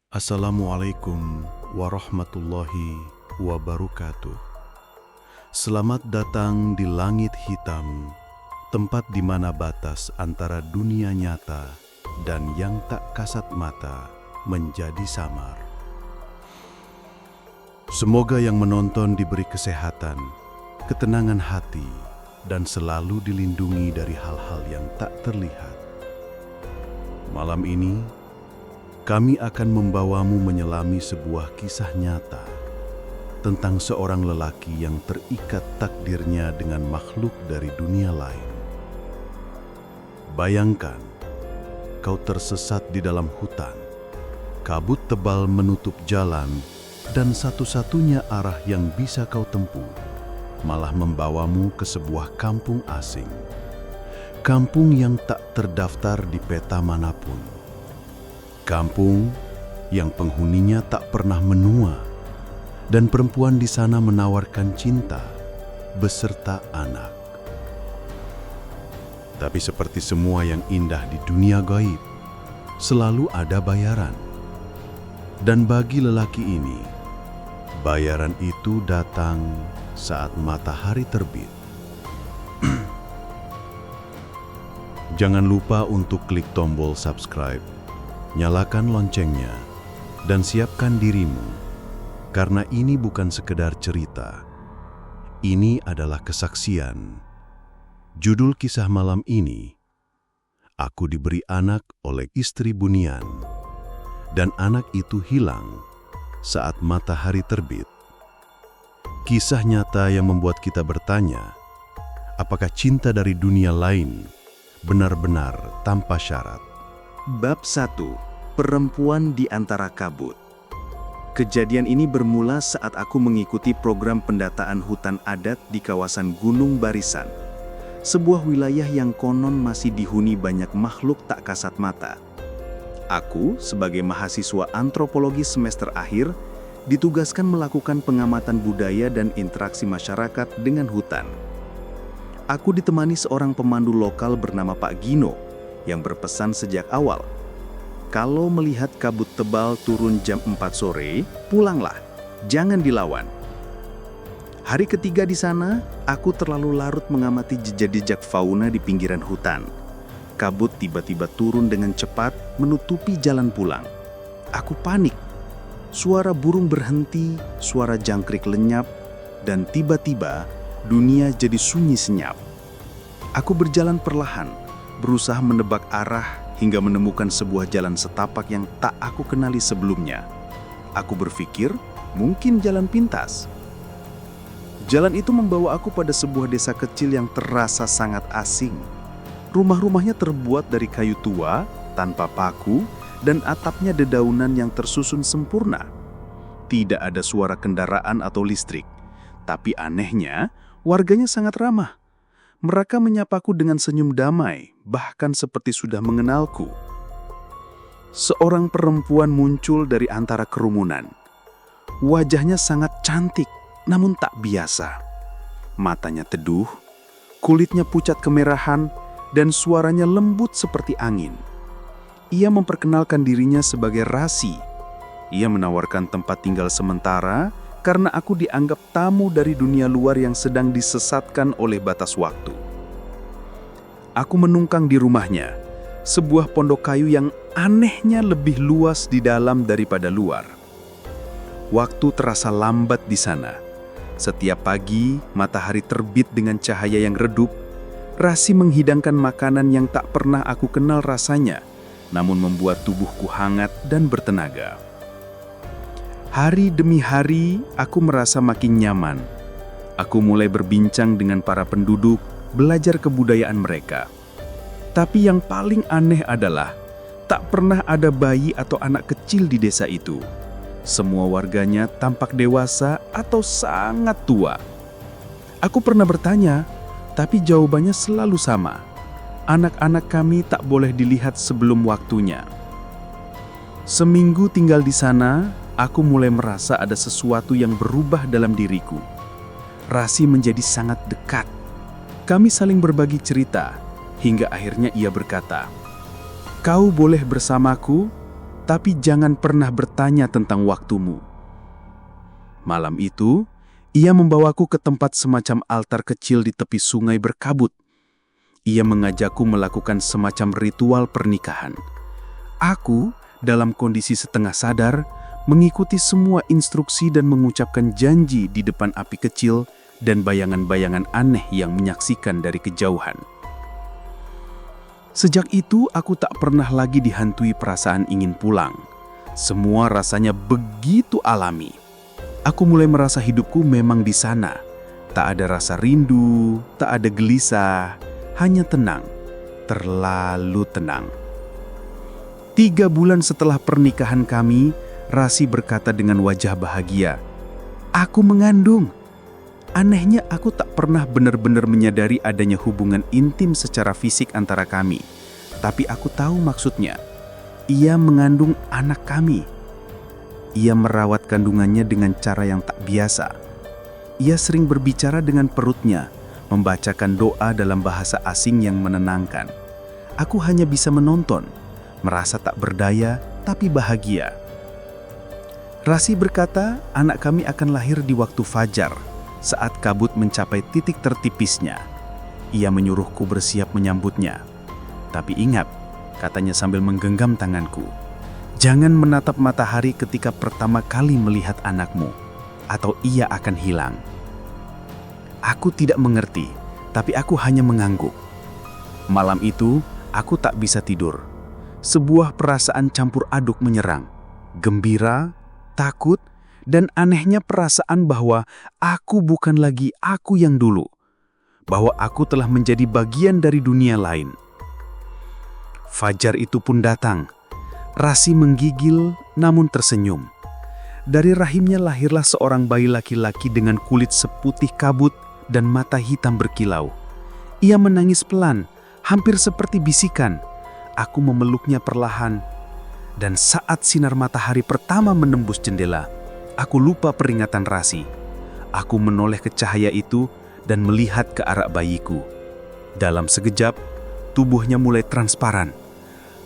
Assalamualaikum warahmatullahi wabarakatuh. Selamat datang di langit hitam, tempat di mana batas antara dunia nyata dan yang tak kasat mata menjadi samar. Semoga yang menonton diberi kesehatan, ketenangan hati, dan selalu dilindungi dari hal-hal yang tak terlihat. Malam ini, kami akan membawamu menyelami sebuah kisah nyata tentang seorang lelaki yang terikat takdirnya dengan makhluk dari dunia lain. Bayangkan, kau tersesat di dalam hutan, kabut tebal menutup jalan, dan satu-satunya arah yang bisa kau tempuh malah membawamu ke sebuah kampung asing. Kampung yang tak terdaftar di peta manapun. Kampung yang penghuninya tak pernah menua, dan perempuan di sana menawarkan cinta beserta anak. Tapi seperti semua yang indah di dunia gaib, selalu ada bayaran. Dan bagi lelaki ini, bayaran itu datang saat matahari terbit. Jangan lupa untuk klik tombol subscribe, nyalakan loncengnya, dan siapkan dirimu, karena ini bukan sekedar cerita. Ini adalah kesaksian. Judul kisah malam ini, Aku Diberi Anak oleh Istri Bunian, dan anak itu hilang saat matahari terbit. Kisah nyata yang membuat kita bertanya, apakah cinta dari dunia lain benar-benar tanpa syarat? Bab 1. Perempuan di antara kabut. Kejadian ini bermula saat aku mengikuti program pendataan hutan adat di kawasan Gunung Barisan, sebuah wilayah yang konon masih dihuni banyak makhluk tak kasat mata. Aku, sebagai mahasiswa antropologi semester akhir, ditugaskan melakukan pengamatan budaya dan interaksi masyarakat dengan hutan. Aku ditemani seorang pemandu lokal bernama Pak Gino, yang berpesan sejak awal, kalau melihat kabut tebal turun jam 4 sore, pulanglah, jangan dilawan. Hari ketiga di sana, aku terlalu larut mengamati jejak-jejak fauna di pinggiran hutan. Kabut tiba-tiba turun dengan cepat, menutupi jalan pulang. Aku panik. Suara burung berhenti, suara jangkrik lenyap, dan tiba-tiba dunia jadi sunyi senyap. Aku berjalan perlahan, berusaha menebak arah hingga menemukan sebuah jalan setapak yang tak aku kenali sebelumnya. Aku berpikir, mungkin jalan pintas. Jalan itu membawa aku pada sebuah desa kecil yang terasa sangat asing. Rumah-rumahnya terbuat dari kayu tua, tanpa paku, dan atapnya dedaunan yang tersusun sempurna. Tidak ada suara kendaraan atau listrik, tapi anehnya, warganya sangat ramah. Mereka menyapaku dengan senyum damai, bahkan seperti sudah mengenalku. Seorang perempuan muncul dari antara kerumunan. Wajahnya sangat cantik, namun tak biasa. Matanya teduh, kulitnya pucat kemerahan, dan suaranya lembut seperti angin. Ia memperkenalkan dirinya sebagai Rasi. Ia menawarkan tempat tinggal sementara, karena aku dianggap tamu dari dunia luar yang sedang disesatkan oleh batas waktu. Aku menungkang di rumahnya, sebuah pondok kayu yang anehnya lebih luas di dalam daripada luar. Waktu terasa lambat di sana. Setiap pagi, matahari terbit dengan cahaya yang redup. Rasi menghidangkan makanan yang tak pernah aku kenal rasanya, namun membuat tubuhku hangat dan bertenaga. Hari demi hari, aku merasa makin nyaman. Aku mulai berbincang dengan para penduduk, belajar kebudayaan mereka. Tapi yang paling aneh adalah, tak pernah ada bayi atau anak kecil di desa itu. Semua warganya tampak dewasa atau sangat tua. Aku pernah bertanya, tapi jawabannya selalu sama. Anak-anak kami tak boleh dilihat sebelum waktunya. Seminggu tinggal di sana, aku mulai merasa ada sesuatu yang berubah dalam diriku. Rasi menjadi sangat dekat. Kami saling berbagi cerita, hingga akhirnya ia berkata, "Kau boleh bersamaku, tapi jangan pernah bertanya tentang waktumu." Malam itu, ia membawaku ke tempat semacam altar kecil di tepi sungai berkabut. Ia mengajakku melakukan semacam ritual pernikahan. Aku, dalam kondisi setengah sadar, mengikuti semua instruksi dan mengucapkan janji di depan api kecil dan bayangan-bayangan aneh yang menyaksikan dari kejauhan. Sejak itu, aku tak pernah lagi dihantui perasaan ingin pulang. Semua rasanya begitu alami. Aku mulai merasa hidupku memang di sana. Tak ada rasa rindu, tak ada gelisah, hanya tenang, terlalu tenang. 3 bulan setelah pernikahan kami, Rasi berkata dengan wajah bahagia, "Aku mengandung." Anehnya, aku tak pernah benar-benar menyadari adanya hubungan intim secara fisik antara kami. Tapi aku tahu maksudnya. Ia mengandung anak kami. Ia merawat kandungannya dengan cara yang tak biasa. Ia sering berbicara dengan perutnya, membacakan doa dalam bahasa asing yang menenangkan. Aku hanya bisa menonton, merasa tak berdaya tapi bahagia. Rasi berkata, anak kami akan lahir di waktu fajar, saat kabut mencapai titik tertipisnya. Ia menyuruhku bersiap menyambutnya. Tapi ingat, katanya sambil menggenggam tanganku, "Jangan menatap matahari ketika pertama kali melihat anakmu, atau ia akan hilang." Aku tidak mengerti, tapi aku hanya mengangguk. Malam itu, aku tak bisa tidur. Sebuah perasaan campur aduk menyerang. Gembira, takut, dan anehnya perasaan bahwa aku bukan lagi aku yang dulu. Bahwa aku telah menjadi bagian dari dunia lain. Fajar itu pun datang. Rasi menggigil namun tersenyum. Dari rahimnya lahirlah seorang bayi laki-laki dengan kulit seputih kabut dan mata hitam berkilau. Ia menangis pelan, hampir seperti bisikan. Aku memeluknya perlahan. Dan saat sinar matahari pertama menembus jendela, aku lupa peringatan Rasi. Aku menoleh ke cahaya itu dan melihat ke arah bayiku. Dalam sekejap, tubuhnya mulai transparan.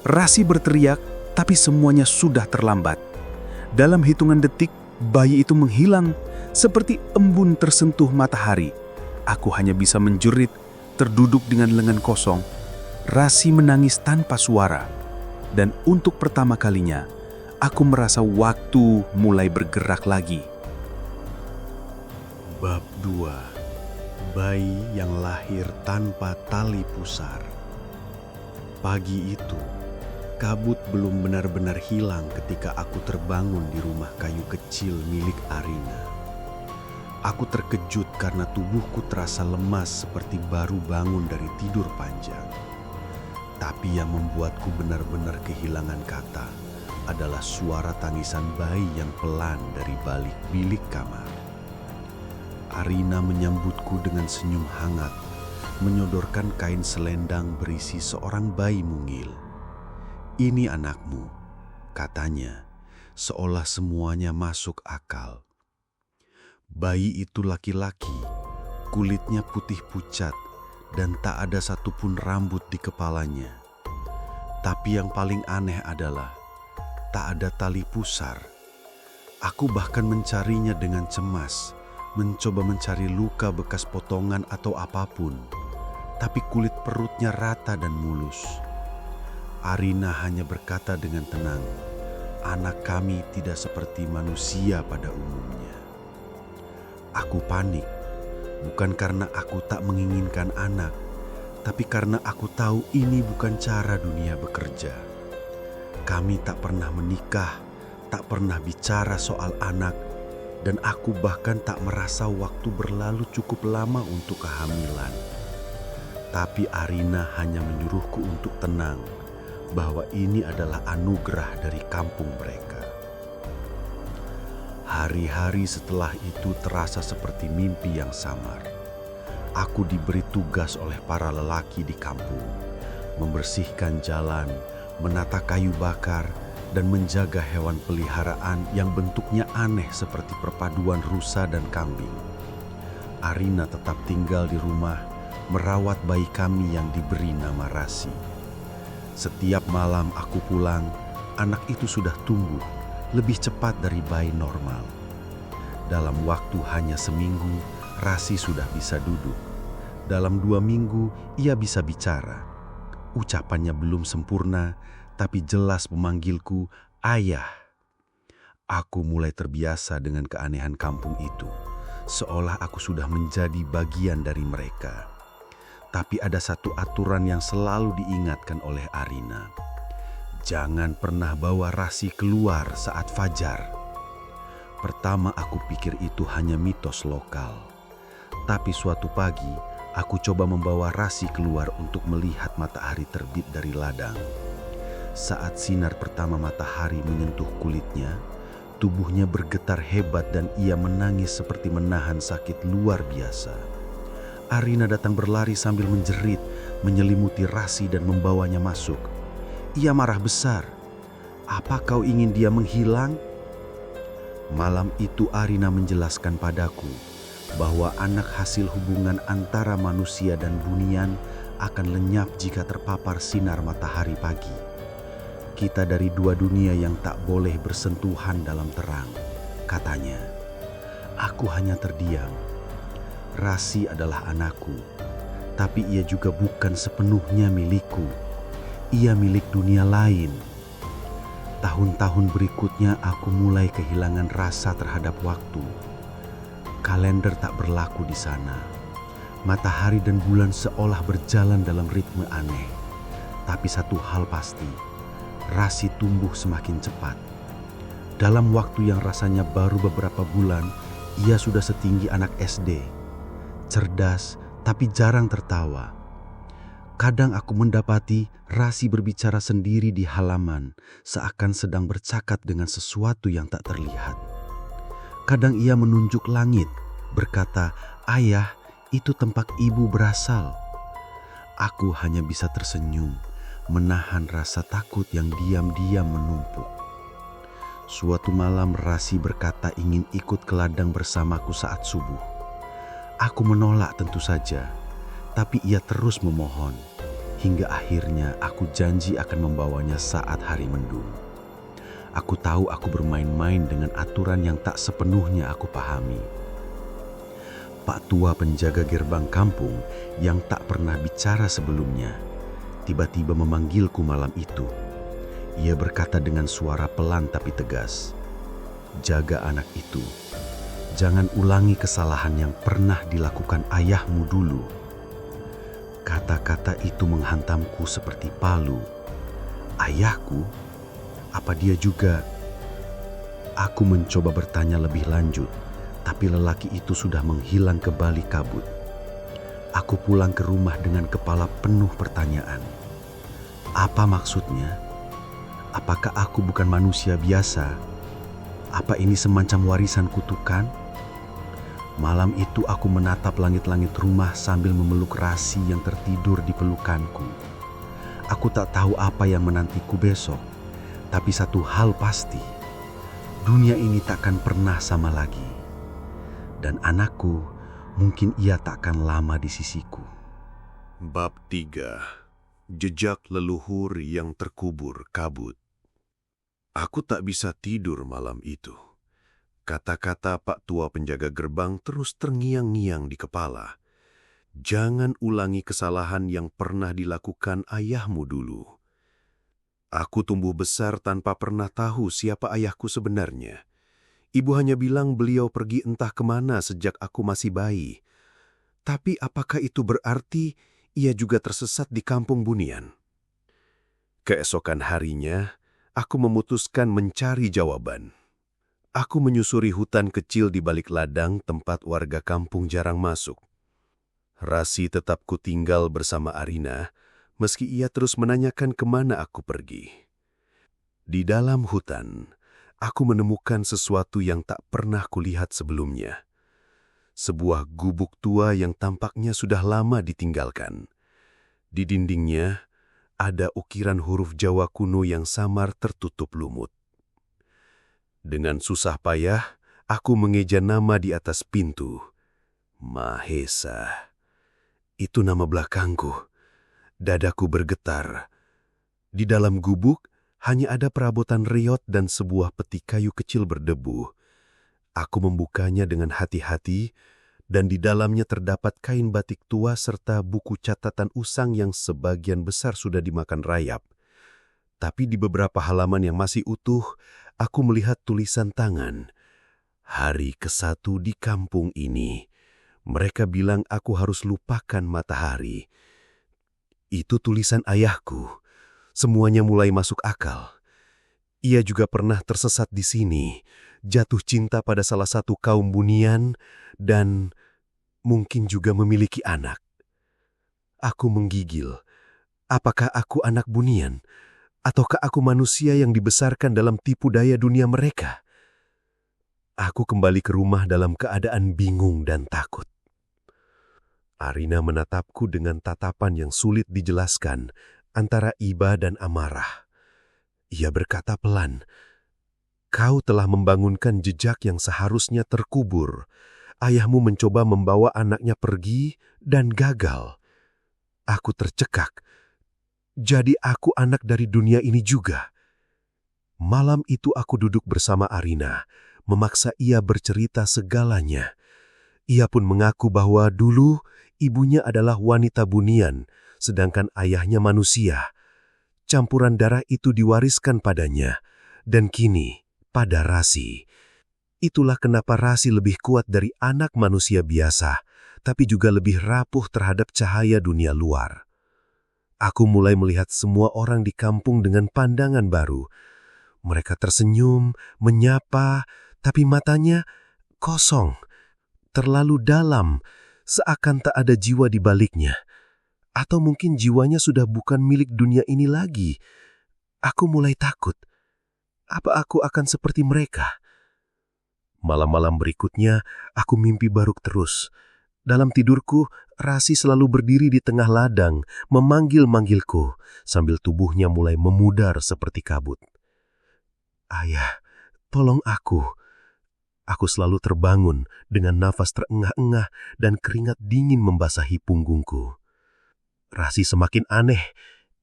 Rasi berteriak, tapi semuanya sudah terlambat. Dalam hitungan detik, bayi itu menghilang, seperti embun tersentuh matahari. Aku hanya bisa menjerit, terduduk dengan lengan kosong. Rasi menangis tanpa suara. Dan untuk pertama kalinya, aku merasa waktu mulai bergerak lagi. Bab 2. Bayi yang lahir tanpa tali pusar. Pagi itu, kabut belum benar-benar hilang ketika aku terbangun di rumah kayu kecil milik Arina. Aku terkejut karena tubuhku terasa lemas seperti baru bangun dari tidur panjang. Tapi yang membuatku benar-benar kehilangan kata adalah suara tangisan bayi yang pelan dari balik bilik kamar. Arina menyambutku dengan senyum hangat, menyodorkan kain selendang berisi seorang bayi mungil. "Ini anakmu," katanya, seolah semuanya masuk akal. Bayi itu laki-laki, kulitnya putih pucat, dan tak ada satupun rambut di kepalanya. Tapi yang paling aneh adalah tak ada tali pusar. Aku bahkan mencarinya dengan cemas, mencoba mencari luka bekas potongan atau apapun. Tapi kulit perutnya rata dan mulus. Arina hanya berkata dengan tenang, "Anak kami tidak seperti manusia pada umumnya." Aku panik. Bukan karena aku tak menginginkan anak, tapi karena aku tahu ini bukan cara dunia bekerja. Kami tak pernah menikah, tak pernah bicara soal anak, dan aku bahkan tak merasa waktu berlalu cukup lama untuk kehamilan. Tapi Arina hanya menyuruhku untuk tenang, bahwa ini adalah anugerah dari kampung mereka. Hari-hari setelah itu terasa seperti mimpi yang samar. Aku diberi tugas oleh para lelaki di kampung, membersihkan jalan, menata kayu bakar, dan menjaga hewan peliharaan yang bentuknya aneh seperti perpaduan rusa dan kambing. Arina tetap tinggal di rumah, merawat bayi kami yang diberi nama Rasi. Setiap malam aku pulang, anak itu sudah tumbuh lebih cepat dari bayi normal. Dalam waktu hanya seminggu, Rasi sudah bisa duduk. Dalam 2 minggu, ia bisa bicara. Ucapannya belum sempurna, tapi jelas memanggilku ayah. Aku mulai terbiasa dengan keanehan kampung itu, seolah aku sudah menjadi bagian dari mereka. Tapi ada satu aturan yang selalu diingatkan oleh Arina. Jangan pernah bawa Rasi keluar saat fajar. Pertama aku pikir itu hanya mitos lokal. Tapi suatu pagi, aku coba membawa Rasi keluar untuk melihat matahari terbit dari ladang. Saat sinar pertama matahari menyentuh kulitnya, tubuhnya bergetar hebat dan ia menangis seperti menahan sakit luar biasa. Arina datang berlari sambil menjerit, menyelimuti Rasi dan membawanya masuk. Ia marah besar. Apa kau ingin dia menghilang? Malam itu Arina menjelaskan padaku bahwa anak hasil hubungan antara manusia dan bunian akan lenyap jika terpapar sinar matahari pagi. Kita dari 2 dunia yang tak boleh bersentuhan dalam terang, katanya. Aku hanya terdiam. Rasi adalah anakku, tapi ia juga bukan sepenuhnya milikku. Ia milik dunia lain. Tahun-tahun berikutnya aku mulai kehilangan rasa terhadap waktu. Kalender tak berlaku di sana. Matahari dan bulan seolah berjalan dalam ritme aneh. Tapi satu hal pasti, Rasi tumbuh semakin cepat. Dalam waktu yang rasanya baru beberapa bulan, ia sudah setinggi anak SD. Cerdas, tapi jarang tertawa. Kadang aku mendapati Rasi berbicara sendiri di halaman, seakan sedang bercakap dengan sesuatu yang tak terlihat. Kadang ia menunjuk langit, berkata, "Ayah, itu tempat ibu berasal." Aku hanya bisa tersenyum, menahan rasa takut yang diam-diam menumpuk. Suatu malam Rasi berkata ingin ikut ke ladang bersamaku saat subuh. Aku menolak tentu saja, tapi ia terus memohon. Hingga akhirnya aku janji akan membawanya saat hari mendung. Aku tahu aku bermain-main dengan aturan yang tak sepenuhnya aku pahami. Pak tua penjaga gerbang kampung yang tak pernah bicara sebelumnya, tiba-tiba memanggilku malam itu. Ia berkata dengan suara pelan tapi tegas, "Jaga anak itu. Jangan ulangi kesalahan yang pernah dilakukan ayahmu dulu." Kata-kata itu menghantamku seperti palu. Ayahku? Apa dia juga? Aku mencoba bertanya lebih lanjut, tapi lelaki itu sudah menghilang ke balik kabut. Aku pulang ke rumah dengan kepala penuh pertanyaan. Apa maksudnya? Apakah aku bukan manusia biasa? Apa ini semacam warisan kutukan? Malam itu aku menatap langit-langit rumah sambil memeluk Rasi yang tertidur di pelukanku. Aku tak tahu apa yang menantiku besok, tapi satu hal pasti, dunia ini takkan pernah sama lagi. Dan anakku, mungkin ia takkan lama di sisiku. Bab 3. Jejak leluhur yang terkubur kabut. Aku tak bisa tidur malam itu. Kata-kata Pak Tua penjaga gerbang terus terngiang-ngiang di kepala. Jangan ulangi kesalahan yang pernah dilakukan ayahmu dulu. Aku tumbuh besar tanpa pernah tahu siapa ayahku sebenarnya. Ibu hanya bilang beliau pergi entah kemana sejak aku masih bayi. Tapi apakah itu berarti ia juga tersesat di kampung Bunian? Keesokan harinya, aku memutuskan mencari jawaban. Aku menyusuri hutan kecil di balik ladang tempat warga kampung jarang masuk. Rasi tetap kutinggal bersama Arina, meski ia terus menanyakan kemana aku pergi. Di dalam hutan, aku menemukan sesuatu yang tak pernah kulihat sebelumnya. Sebuah gubuk tua yang tampaknya sudah lama ditinggalkan. Di dindingnya, ada ukiran huruf Jawa kuno yang samar tertutup lumut. Dengan susah payah, aku mengeja nama di atas pintu. Mahesa. Itu nama belakangku. Dadaku bergetar. Di dalam gubuk, Hanya ada perabotan reot dan sebuah peti kayu kecil berdebu. Aku membukanya dengan hati-hati, dan di dalamnya terdapat kain batik tua serta buku catatan usang yang sebagian besar sudah dimakan rayap. Tapi di beberapa halaman yang masih utuh, aku melihat tulisan tangan. Hari ke-1 di kampung ini. Mereka bilang aku harus lupakan matahari. Itu tulisan ayahku. Semuanya mulai masuk akal. Ia juga pernah tersesat di sini, jatuh cinta pada salah satu kaum bunian, dan mungkin juga memiliki anak. Aku menggigil. Apakah aku anak bunian? Ataukah aku manusia yang dibesarkan dalam tipu daya dunia mereka? Aku kembali ke rumah dalam keadaan bingung dan takut. Arina menatapku dengan tatapan yang sulit dijelaskan, antara iba dan amarah. Ia berkata pelan, "Kau telah membangunkan jejak yang seharusnya terkubur. Ayahmu mencoba membawa anaknya pergi dan gagal." Aku tercekak. Jadi aku anak dari dunia ini juga. Malam itu aku duduk bersama Arina, memaksa ia bercerita segalanya. Ia pun mengaku bahwa dulu ibunya adalah wanita bunian, sedangkan ayahnya manusia. Campuran darah itu diwariskan padanya, dan kini pada Rasi. Itulah kenapa Rasi lebih kuat dari anak manusia biasa, tapi juga lebih rapuh terhadap cahaya dunia luar. Aku mulai melihat semua orang di kampung dengan pandangan baru. Mereka tersenyum, menyapa, tapi matanya kosong, terlalu dalam, seakan tak ada jiwa di baliknya. Atau mungkin jiwanya sudah bukan milik dunia ini lagi. Aku mulai takut. Apa aku akan seperti mereka? Malam-malam berikutnya, aku mimpi baruk terus. Dalam tidurku, Rasi selalu berdiri di tengah ladang, memanggil-manggilku, sambil tubuhnya mulai memudar seperti kabut. "Ayah, tolong aku." Aku selalu terbangun dengan nafas terengah-engah dan keringat dingin membasahi punggungku. Rasi semakin aneh.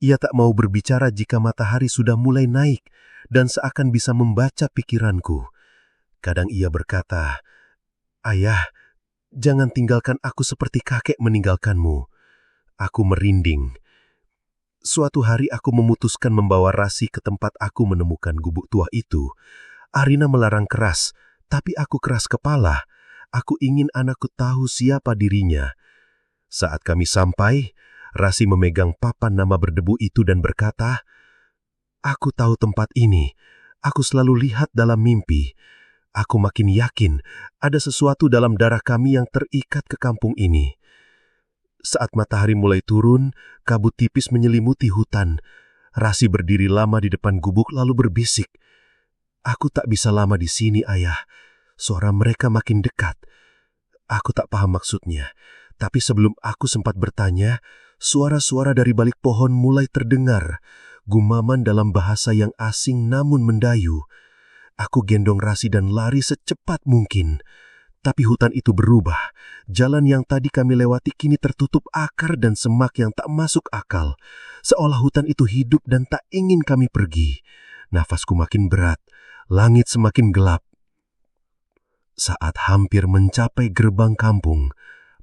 Ia tak mau berbicara jika matahari sudah mulai naik dan seakan bisa membaca pikiranku. Kadang ia berkata, "Ayah, jangan tinggalkan aku seperti kakek meninggalkanmu." Aku merinding. Suatu hari aku memutuskan membawa Rasi ke tempat aku menemukan gubuk tua itu. Arina melarang keras, tapi aku keras kepala. Aku ingin anakku tahu siapa dirinya. Saat kami sampai, Rasi memegang papan nama berdebu itu dan berkata, "Aku tahu tempat ini. Aku selalu lihat dalam mimpi. Aku makin yakin ada sesuatu dalam darah kami yang terikat ke kampung ini." Saat matahari mulai turun, kabut tipis menyelimuti hutan. Rasi berdiri lama di depan gubuk lalu berbisik, "Aku tak bisa lama di sini, Ayah." Suara mereka makin dekat. Aku tak paham maksudnya, tapi sebelum aku sempat bertanya, suara-suara dari balik pohon mulai terdengar, gumaman dalam bahasa yang asing namun mendayu. Aku gendong Rasi dan lari secepat mungkin. Tapi hutan itu berubah. Jalan yang tadi kami lewati kini tertutup akar dan semak yang tak masuk akal. Seolah hutan itu hidup dan tak ingin kami pergi. Nafasku makin berat, langit semakin gelap. Saat hampir mencapai gerbang kampung,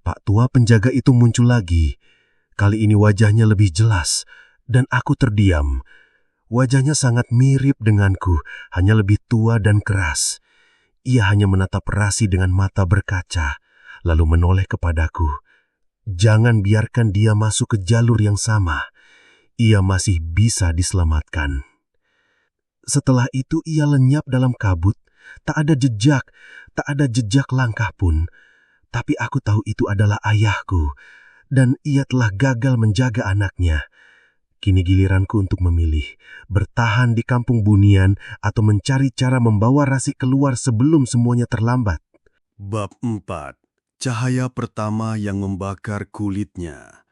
Pak Tua penjaga itu muncul lagi. Kali ini wajahnya lebih jelas, dan aku terdiam. Wajahnya sangat mirip denganku, hanya lebih tua dan keras. Ia hanya menatap Rasi dengan mata berkaca, lalu menoleh kepadaku. Jangan biarkan dia masuk ke jalur yang sama. Ia masih bisa diselamatkan. Setelah itu ia lenyap dalam kabut. Tak ada jejak langkah pun. Tapi aku tahu itu adalah ayahku, dan ia telah gagal menjaga anaknya. Kini giliranku untuk memilih, bertahan di kampung bunian atau mencari cara membawa Rasi keluar sebelum semuanya terlambat. Bab 4. Cahaya pertama yang membakar kulitnya.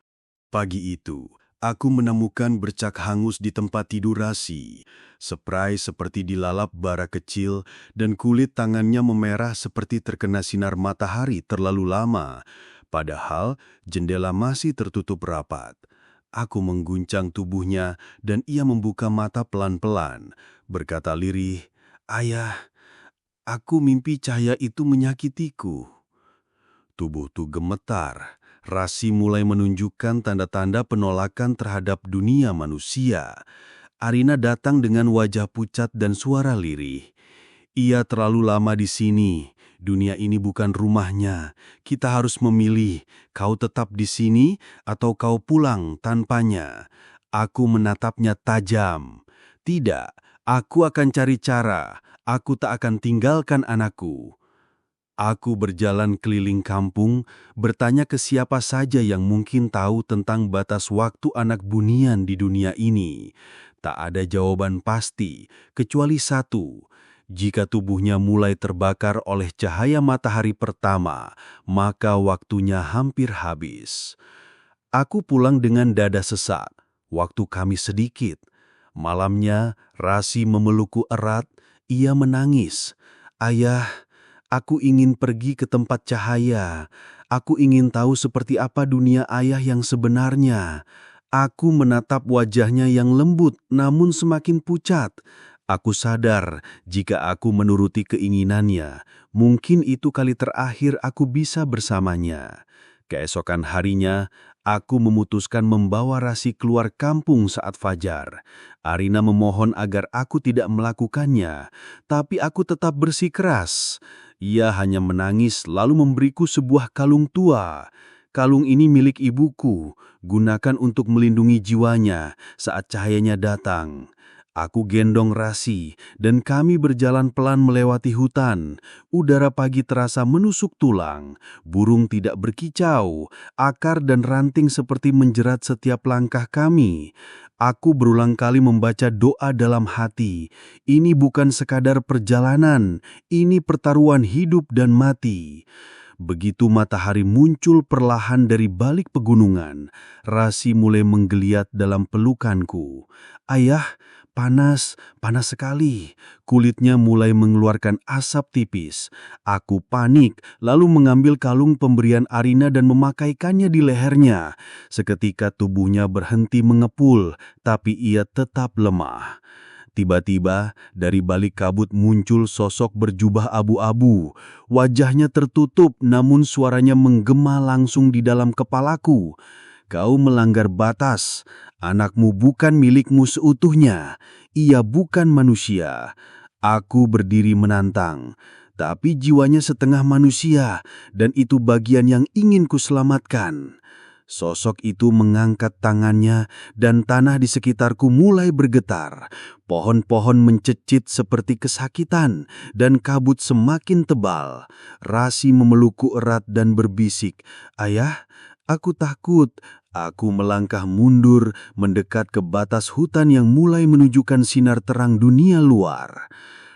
Pagi itu, aku menemukan bercak hangus di tempat tidur Rasi. Spray seperti dilalap bara kecil dan kulit tangannya memerah seperti terkena sinar matahari terlalu lama. Padahal jendela masih tertutup rapat. Aku mengguncang tubuhnya dan ia membuka mata pelan-pelan, berkata lirih, "Ayah, aku mimpi cahaya itu menyakitiku." Tubuhku gemetar. Rasi mulai menunjukkan tanda-tanda penolakan terhadap dunia manusia. Arina datang dengan wajah pucat dan suara lirih. "Ia terlalu lama di sini. Dunia ini bukan rumahnya. Kita harus memilih, kau tetap di sini atau kau pulang tanpanya." Aku menatapnya tajam. "Tidak, aku akan cari cara. Aku tak akan tinggalkan anakku." Aku berjalan keliling kampung, bertanya ke siapa saja yang mungkin tahu tentang batas waktu anak bunian di dunia ini. Tak ada jawaban pasti, kecuali satu. Jika tubuhnya mulai terbakar oleh cahaya matahari pertama, maka waktunya hampir habis. Aku pulang dengan dada sesak. Waktu kami sedikit. Malamnya, Rasi memelukku erat. Ia menangis. "Ayah, aku ingin pergi ke tempat cahaya. Aku ingin tahu seperti apa dunia ayah yang sebenarnya." Aku menatap wajahnya yang lembut namun semakin pucat. Aku sadar jika aku menuruti keinginannya, mungkin itu kali terakhir aku bisa bersamanya. Keesokan harinya, aku memutuskan membawa Rasi keluar kampung saat fajar. Arina memohon agar aku tidak melakukannya, tapi aku tetap bersikeras. Ia hanya menangis lalu memberiku sebuah kalung tua. "Kalung ini milik ibuku, gunakan untuk melindungi jiwanya saat cahayanya datang." Aku gendong Rasi, dan kami berjalan pelan melewati hutan. Udara pagi terasa menusuk tulang, burung tidak berkicau, akar dan ranting seperti menjerat setiap langkah kami. Aku berulang kali membaca doa dalam hati. Ini bukan sekadar perjalanan, ini pertaruhan hidup dan mati. Begitu matahari muncul perlahan dari balik pegunungan, Rasi mulai menggeliat dalam pelukanku. "Ayah, panas, panas sekali." Kulitnya mulai mengeluarkan asap tipis. Aku panik, lalu mengambil kalung pemberian Arina dan memakaikannya di lehernya. Seketika tubuhnya berhenti mengepul, tapi ia tetap lemah. Tiba-tiba, dari balik kabut muncul sosok berjubah abu-abu. Wajahnya tertutup, namun suaranya menggema langsung di dalam kepalaku. "Kau melanggar batas. Anakmu bukan milikmu seutuhnya. Ia bukan manusia." Aku berdiri menantang. Tapi jiwanya setengah manusia, dan itu bagian yang ingin kuselamatkan. Sosok itu mengangkat tangannya dan tanah di sekitarku mulai bergetar. Pohon-pohon mencecit seperti kesakitan dan kabut semakin tebal. Rasi memelukku erat dan berbisik, "Ayah, aku takut." Aku melangkah mundur, mendekat ke batas hutan yang mulai menunjukkan sinar terang dunia luar.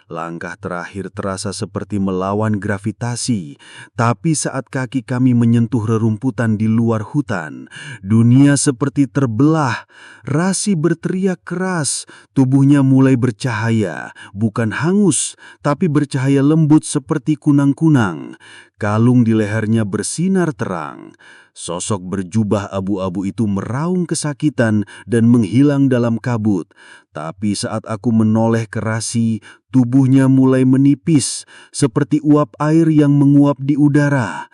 Langkah terakhir terasa seperti melawan gravitasi, tapi saat kaki kami menyentuh rerumputan di luar hutan, dunia seperti terbelah. Rasi berteriak keras, tubuhnya mulai bercahaya, bukan hangus, tapi bercahaya lembut seperti kunang-kunang. Kalung di lehernya bersinar terang. Sosok berjubah abu-abu itu meraung kesakitan dan menghilang dalam kabut. Tapi saat aku menoleh ke Rasi, tubuhnya mulai menipis, seperti uap air yang menguap di udara.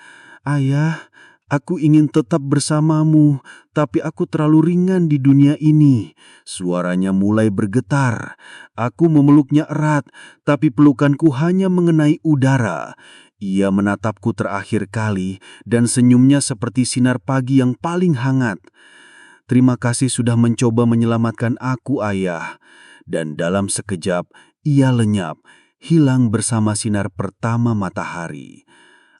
"Ayah, aku ingin tetap bersamamu, tapi aku terlalu ringan di dunia ini." Suaranya mulai bergetar. Aku memeluknya erat, tapi pelukanku hanya mengenai udara. Ia menatapku terakhir kali, dan senyumnya seperti sinar pagi yang paling hangat. "Terima kasih sudah mencoba menyelamatkan aku, Ayah." Dan dalam sekejap, ia lenyap, hilang bersama sinar pertama matahari.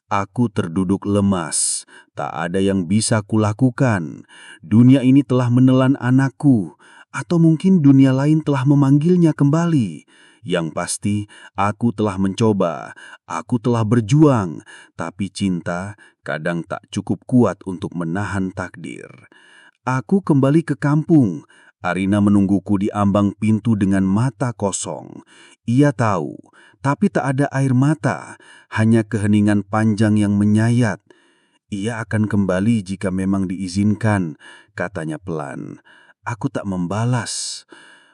Aku terduduk lemas, tak ada yang bisa kulakukan. Dunia ini telah menelan anakku, atau mungkin dunia lain telah memanggilnya kembali. Yang pasti, aku telah mencoba, aku telah berjuang, tapi cinta kadang tak cukup kuat untuk menahan takdir. Aku kembali ke kampung. Arina menungguku di ambang pintu dengan mata kosong. Ia tahu, tapi tak ada air mata, hanya keheningan panjang yang menyayat. Ia akan kembali jika memang diizinkan, katanya pelan. Aku tak membalas.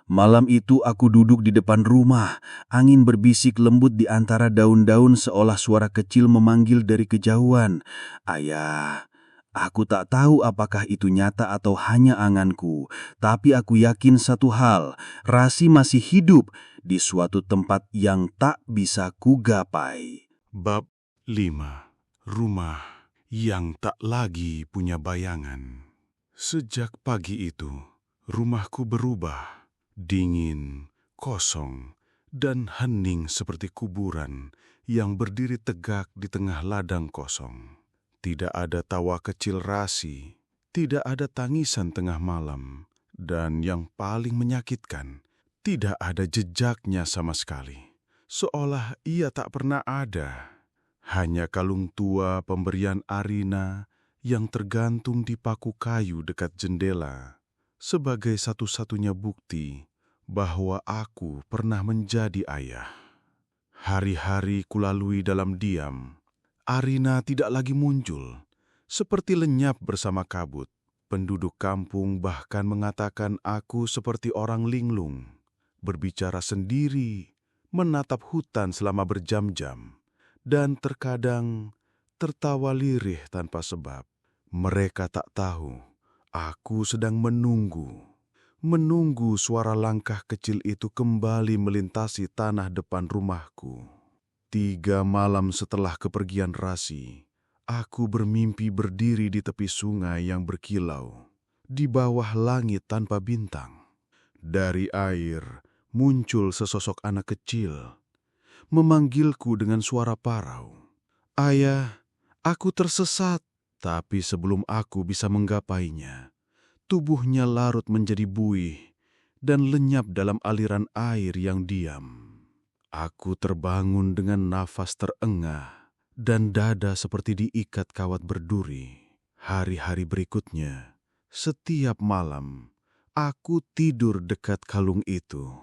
Malam itu aku duduk di depan rumah. Angin berbisik lembut di antara daun-daun seolah suara kecil memanggil dari kejauhan. Ayah, aku tak tahu apakah itu nyata atau hanya anganku. Tapi aku yakin satu hal, Rasi masih hidup di suatu tempat yang tak bisa kugapai. Bab 5. Rumah yang tak lagi punya bayangan. Sejak pagi itu, rumahku berubah. Dingin, kosong, dan hening seperti kuburan yang berdiri tegak di tengah ladang kosong. Tidak ada tawa kecil Rasi, tidak ada tangisan tengah malam, dan yang paling menyakitkan, tidak ada jejaknya sama sekali. Seolah ia tak pernah ada. Hanya kalung tua pemberian Arina yang tergantung di paku kayu dekat jendela sebagai satu-satunya bukti bahwa aku pernah menjadi ayah. Hari-hari kulalui dalam diam. Arina tidak lagi muncul, seperti lenyap bersama kabut. Penduduk kampung bahkan mengatakan aku seperti orang linglung, berbicara sendiri, menatap hutan selama berjam-jam, dan terkadang tertawa lirih tanpa sebab. Mereka tak tahu, aku sedang menunggu suara langkah kecil itu kembali melintasi tanah depan rumahku. 3 malam setelah kepergian Rasi, aku bermimpi berdiri di tepi sungai yang berkilau, di bawah langit tanpa bintang. Dari air muncul sesosok anak kecil, memanggilku dengan suara parau. Ayah, aku tersesat. Tapi sebelum aku bisa menggapainya, tubuhnya larut menjadi buih dan lenyap dalam aliran air yang diam. Aku terbangun dengan nafas terengah dan dada seperti diikat kawat berduri. Hari-hari berikutnya, setiap malam, aku tidur dekat kalung itu.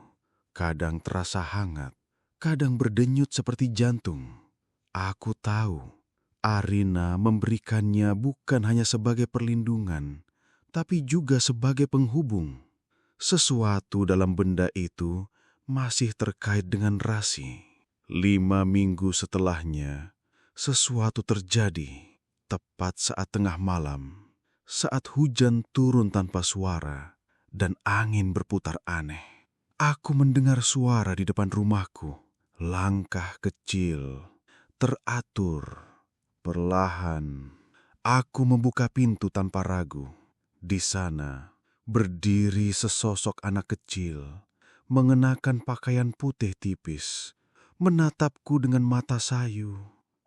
Kadang terasa hangat, kadang berdenyut seperti jantung. Aku tahu, Arina memberikannya bukan hanya sebagai perlindungan, tapi juga sebagai penghubung. Sesuatu dalam benda itu masih terkait dengan Rasi. 5 minggu setelahnya, sesuatu terjadi. Tepat saat tengah malam, saat hujan turun tanpa suara dan angin berputar aneh. Aku mendengar suara di depan rumahku. Langkah kecil, teratur, perlahan. Aku membuka pintu tanpa ragu. Di sana, berdiri sesosok anak kecil, mengenakan pakaian putih tipis, menatapku dengan mata sayu.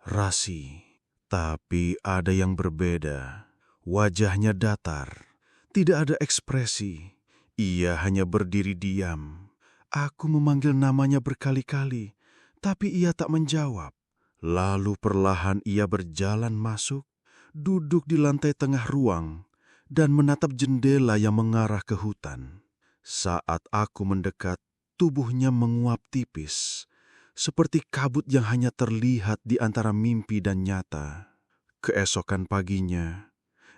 Rasi. Tapi ada yang berbeda. Wajahnya datar, tidak ada ekspresi. Ia hanya berdiri diam. Aku memanggil namanya berkali-kali, tapi ia tak menjawab. Lalu perlahan ia berjalan masuk, duduk di lantai tengah ruang, dan menatap jendela yang mengarah ke hutan. Saat aku mendekat, tubuhnya menguap tipis, seperti kabut yang hanya terlihat di antara mimpi dan nyata. Keesokan paginya,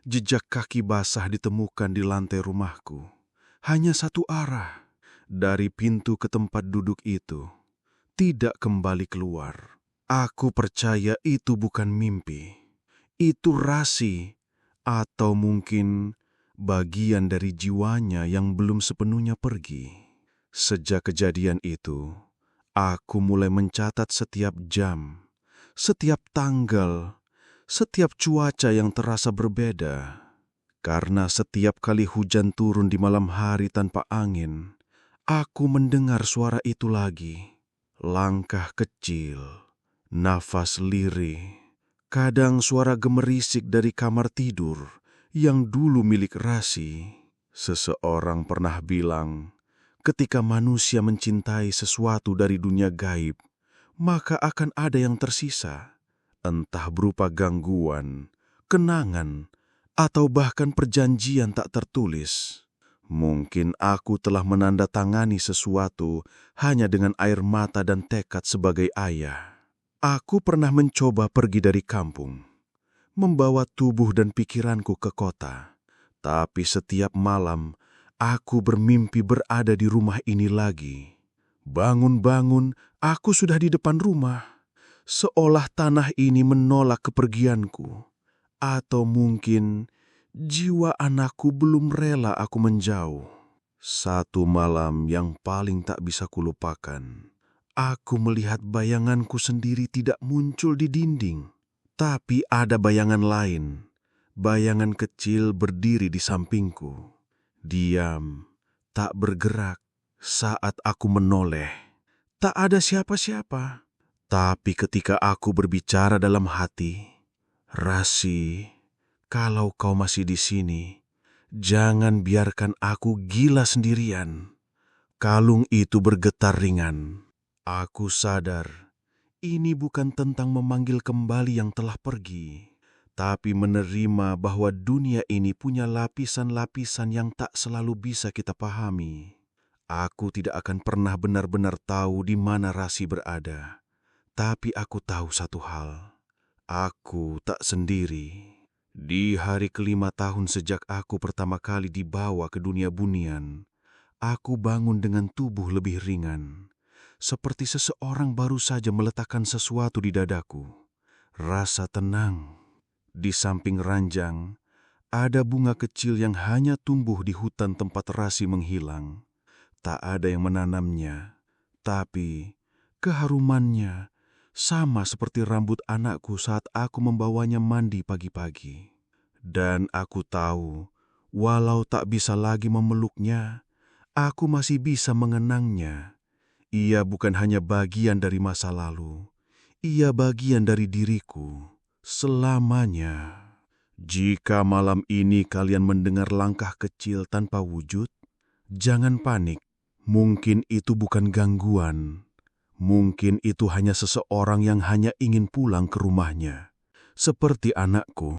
jejak kaki basah ditemukan di lantai rumahku. Hanya satu arah, dari pintu ke tempat duduk itu, tidak kembali keluar. Aku percaya itu bukan mimpi. Itu Rasi, atau mungkin bagian dari jiwanya yang belum sepenuhnya pergi. Sejak kejadian itu, aku mulai mencatat setiap jam, setiap tanggal, setiap cuaca yang terasa berbeda. Karena setiap kali hujan turun di malam hari tanpa angin, aku mendengar suara itu lagi. Langkah kecil, nafas lirih, kadang suara gemerisik dari kamar tidur yang dulu milik Rasi. Seseorang pernah bilang, ketika manusia mencintai sesuatu dari dunia gaib, maka akan ada yang tersisa, entah berupa gangguan, kenangan, atau bahkan perjanjian tak tertulis. Mungkin aku telah menandatangani sesuatu hanya dengan air mata dan tekad sebagai ayah. Aku pernah mencoba pergi dari kampung, membawa tubuh dan pikiranku ke kota. Tapi setiap malam, aku bermimpi berada di rumah ini lagi. Bangun-bangun, aku sudah di depan rumah, seolah tanah ini menolak kepergianku. Atau mungkin jiwa anakku belum rela aku menjauh. Satu malam yang paling tak bisa kulupakan, aku melihat bayanganku sendiri tidak muncul di dinding. Tapi ada bayangan lain, bayangan kecil berdiri di sampingku. Diam, tak bergerak. Saat aku menoleh, tak ada siapa-siapa. Tapi ketika aku berbicara dalam hati, "Rasi, kalau kau masih di sini, jangan biarkan aku gila sendirian." Kalung itu bergetar ringan. Aku sadar, ini bukan tentang memanggil kembali yang telah pergi, tapi menerima bahwa dunia ini punya lapisan-lapisan yang tak selalu bisa kita pahami. Aku tidak akan pernah benar-benar tahu di mana Rasi berada. Tapi aku tahu satu hal, aku tak sendiri. Di hari ke-5 tahun sejak aku pertama kali dibawa ke dunia bunian, aku bangun dengan tubuh lebih ringan. Seperti seseorang baru saja meletakkan sesuatu di dadaku. Rasa tenang. Di samping ranjang, ada bunga kecil yang hanya tumbuh di hutan tempat Rasi menghilang. Tak ada yang menanamnya, tapi keharumannya sama seperti rambut anakku saat aku membawanya mandi pagi-pagi. Dan aku tahu, walau tak bisa lagi memeluknya, aku masih bisa mengenangnya. Ia bukan hanya bagian dari masa lalu, ia bagian dari diriku selamanya. Jika malam ini kalian mendengar langkah kecil tanpa wujud, jangan panik. Mungkin itu bukan gangguan. Mungkin itu hanya seseorang yang hanya ingin pulang ke rumahnya. Seperti anakku.